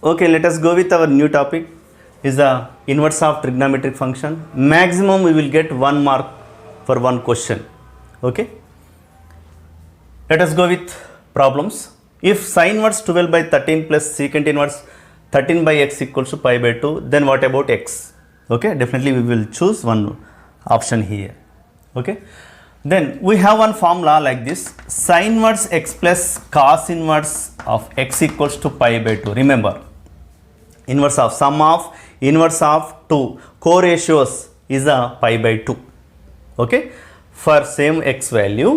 Okay, let us go with our new topic is the inverse of trigonometric function. Maximum we will get 1 mark for one question. Okay, let us go with problems. If sin inverse 12 by 13 plus secant inverse 13 by x equals to pi by 2, then what about x? Okay, definitely we will choose one option here. Okay, then we have one formula like this: sin inverse x plus cos inverse of x equals to pi by 2. Remember, inverse of sum of inverse of two co-ratios is a pi by 2. Okay, for same x value,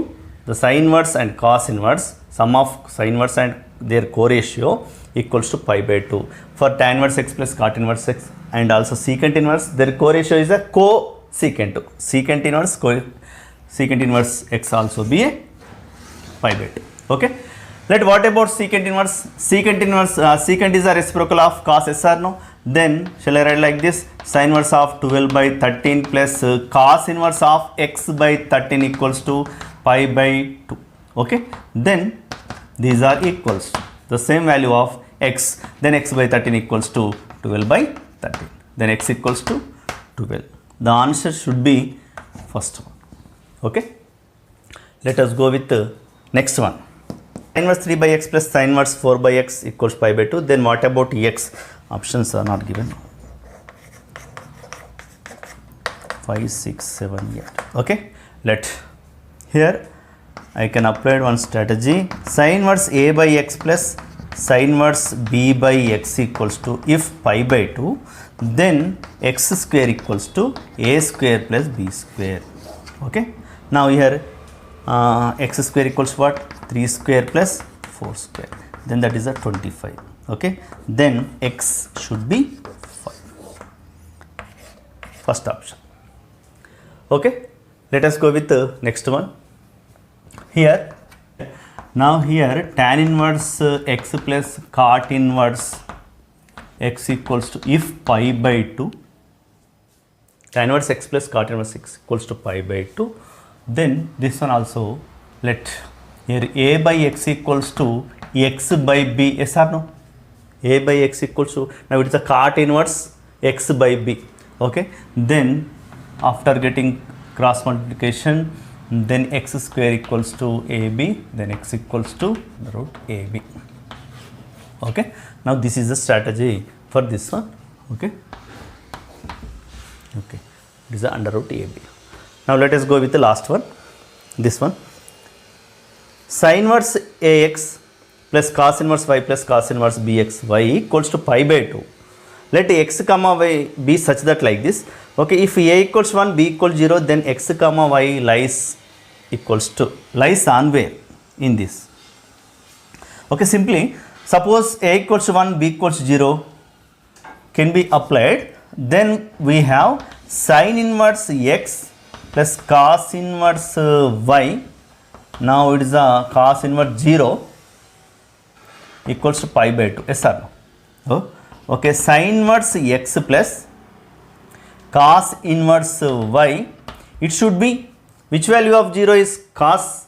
the sin inverse and cos inverse, sum of sin inverse and their co-ratio equals to pi by 2. For tan inverse x plus cot inverse x and also secant inverse, their co-ratio is a co-secant. Secant inverse secant inverse x also be a pi by 2. Okay, let what about secant inverse? Secant inverse, secant is a reciprocal of cos, yes or no? Then shall I write like this: sin inverse of 12 by 13 plus cos inverse of x by 13 equals to pi by 2. Okay, then these are equals the same value of x, then x by 13 equals to 12 by 13, then x equals to 12. The answer should be first one. Okay, let us go with the next one. Sin inverse 3 by x plus sin inverse 4 by x equals pi by 2. Then what about x? Options are not given. 5, 6, 7, 8. Okay, let here I can apply one strategy. Sin inverse a by x plus sin inverse b by x equals to, if pi by 2, then x square equals to a square plus b square. Okay, now here x square equals what? 3 square plus 4 square, then that is a 25. Okay, then x should be 5. First option. Okay, let us go with the next one. Here, now here tan inverse x plus cot inverse x equals to, if pi by 2, tan inverse x plus cot inverse x equals to pi by 2, then this one also, let here a by x equals to x by b, yes or no? A by x equals to, now it is a cot inverse x by b. Okay, then after getting cross multiplication, then x square equals to ab, then x equals to root ab. Okay, now this is the strategy for this one. Okay, okay, it is the under root ab. Now let us go with the last one, this one. Sin inverse ax plus cos inverse y plus cos inverse bx y equals to pi by 2. Let x comma y be such that like this. Okay, if a equals 1, b equals 0, then x comma y lies on where? In this. Okay, simply suppose a equals 1, b equals 0 can be applied. Then we have sin inverse x plus cos inverse y. Now it is a cos inverse 0 equals to pi by 2. Yes or no? Oh, okay, sin inverse x plus cos inverse y. It should be, which value of 0 is cos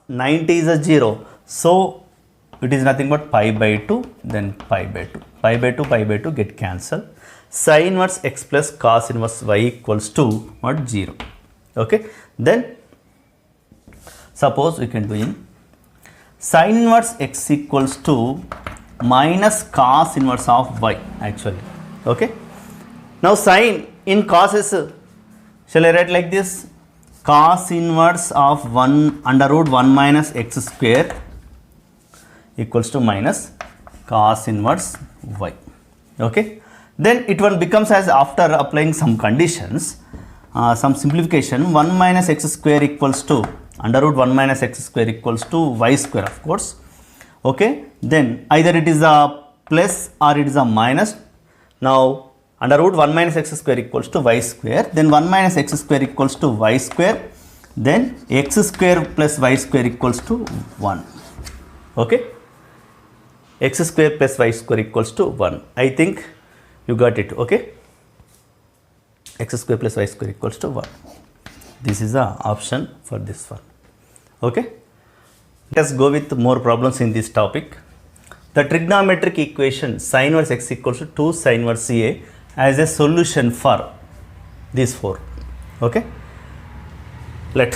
90 is a 0. So it is nothing but pi by 2, then pi by 2. Pi by 2 get cancelled. Sin inverse x plus cos inverse y equals to what? 0. Okay, then suppose we can do in sin inverse x equals to minus cos inverse of y actually. Okay, now sin in cos is, shall I write like this: cos inverse of 1 under root 1 minus x square equals to minus cos inverse y. Okay, then it one becomes as, after applying some conditions, some simplification, 1 minus x square equals to under root 1 minus x square equals to y square, of course. Okay, then either it is a plus or it is a minus. Now under root 1 minus x square equals to y square, then 1 minus x square equals to y square, then x square plus y square equals to 1. Okay, x square plus y square equals to 1. I think you got it. Okay, x square plus y square equals to 1. This is the option for this one. Okay, let us go with more problems in this topic. the trigonometric equation sin inverse x equals to 2 sin inverse A as a solution for these four. Okay, let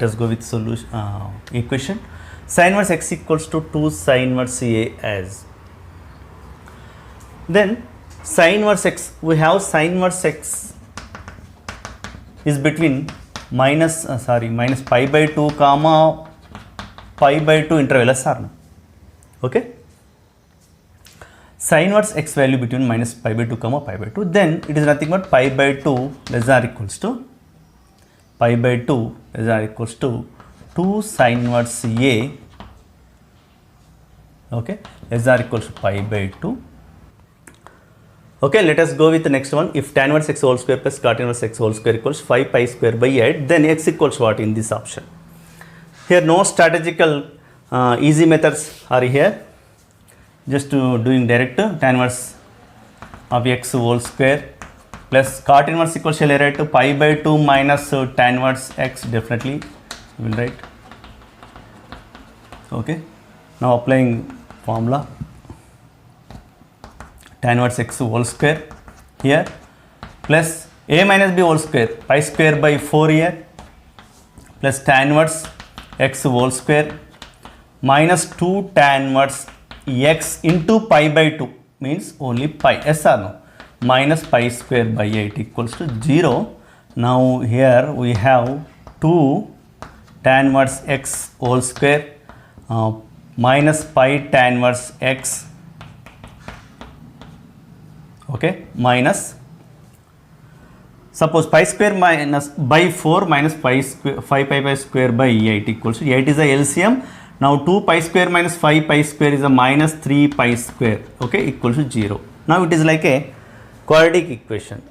us go with solution equation. Sin inverse x equals to 2 sin inverse A as, then sin inverse x, we have sin inverse x is between minus pi by 2 comma pi by 2 interval as r. Okay, sin inverse x value between minus pi by 2 comma pi by 2, then it is nothing but pi by 2 less than or equals to pi by 2 less than or equals to 2 sin inverse A, okay, less than or equals to pi by 2. Okay, let us go with the next one. If tan inverse x whole square plus cot inverse x whole square equals 5 pi square by 8, then x equals what in this option? Here no strategical easy methods are here, just doing direct tan inverse of x whole square plus cot inverse equals, shall I write pi by 2 minus tan inverse x, definitely we will write. Okay, now applying formula, tan inverse x whole square here plus a minus b whole square, pi square by 4 here, plus tan inverse x whole square minus 2 tan inverse x into pi by 2 means only pi, yes or no, minus pi square by 8 equals to 0. Now here we have 2 tan inverse x whole square minus pi tan inverse x, okay, minus, suppose pi square minus by 4 minus pi square 5 pi square by 8 equals to 8 is the LCM. Now 2 pi square minus 5 pi square is a minus 3 pi square, okay, equals to 0. Now it is like a quadratic equation.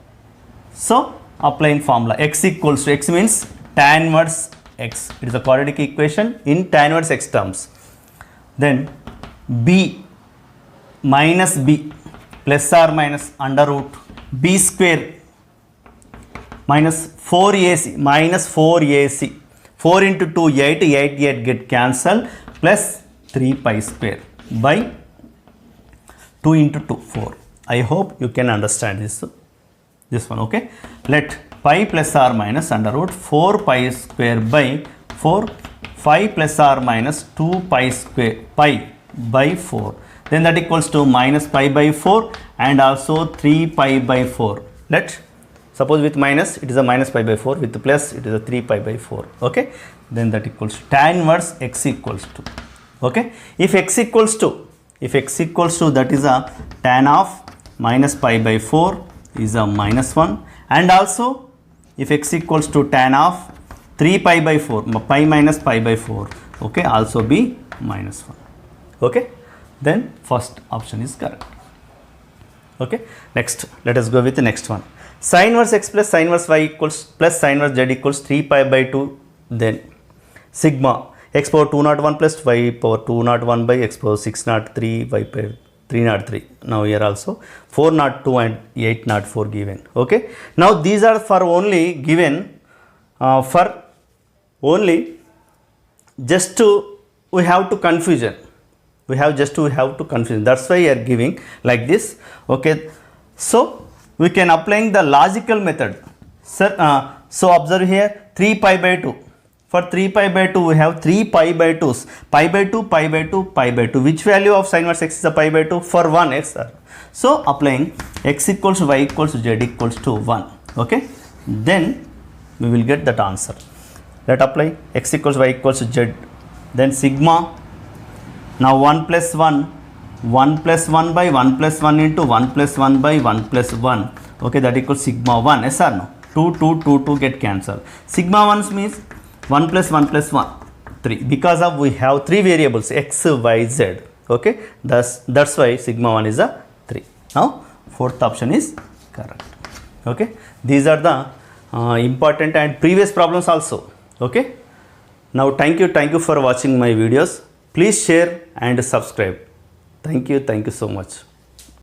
So applying formula, x equals to, x means tan inverse x, it is a quadratic equation in tan inverse x terms. Then b minus b plus or minus under root b square minus 4ac minus 4ac, 4 into 2 8, 8 get cancelled, plus 3 pi square by 2 into 2 4. I hope you can understand this one. Okay, let pi plus or minus under root 4 pi square by 4, 5 plus or minus 2 pi square pi by 4, then that equals to minus pi by 4 and also 3 pi by 4. Let suppose with minus it is a minus pi by 4, with the plus it is a 3 pi by 4. Okay, then that equals to tan inverse x equals to, okay, if x equals to that is a tan of minus pi by 4 is a minus 1, and also if x equals to tan of 3 pi by 4, pi minus pi by 4, okay, also be minus 1. Okay, then first option is correct. Okay, next let us go with the next one. Sin inverse x plus sin inverse y equals plus sin inverse z equals 3 pi by 2, then sigma x power 201 plus y power 201 by x power 603 y power 303. Now here also 402 and 804 given. Okay, now these are for only given for only just to we have to confusion. We have to confusion. That's why we are giving like this. Okay, so we can applying the logical method. So observe here 3 pi by 2. For 3 pi by 2 we have 3 pi by 2's, pi by 2, pi by 2, pi by 2. Which value of sin inverse x is a pi by 2? For 1 x. So applying x equals to y equals to z equals to 1. Okay, then we will get that answer. Let apply x equals y equals to z, then sigma, now 1 plus 1, 1 plus 1 by 1 plus 1 into 1 plus 1 by 1 plus 1, okay, that equals sigma 1, yes or no? 2 get cancelled. Sigma 1 means 1 plus 1 plus 1, 3, because of we have 3 variables x, y, z, okay, that's why sigma 1 is a 3. Now fourth option is correct. Okay, these are the important and previous problems also. Okay, now thank you for watching my videos. Please share and subscribe. Thank you so much.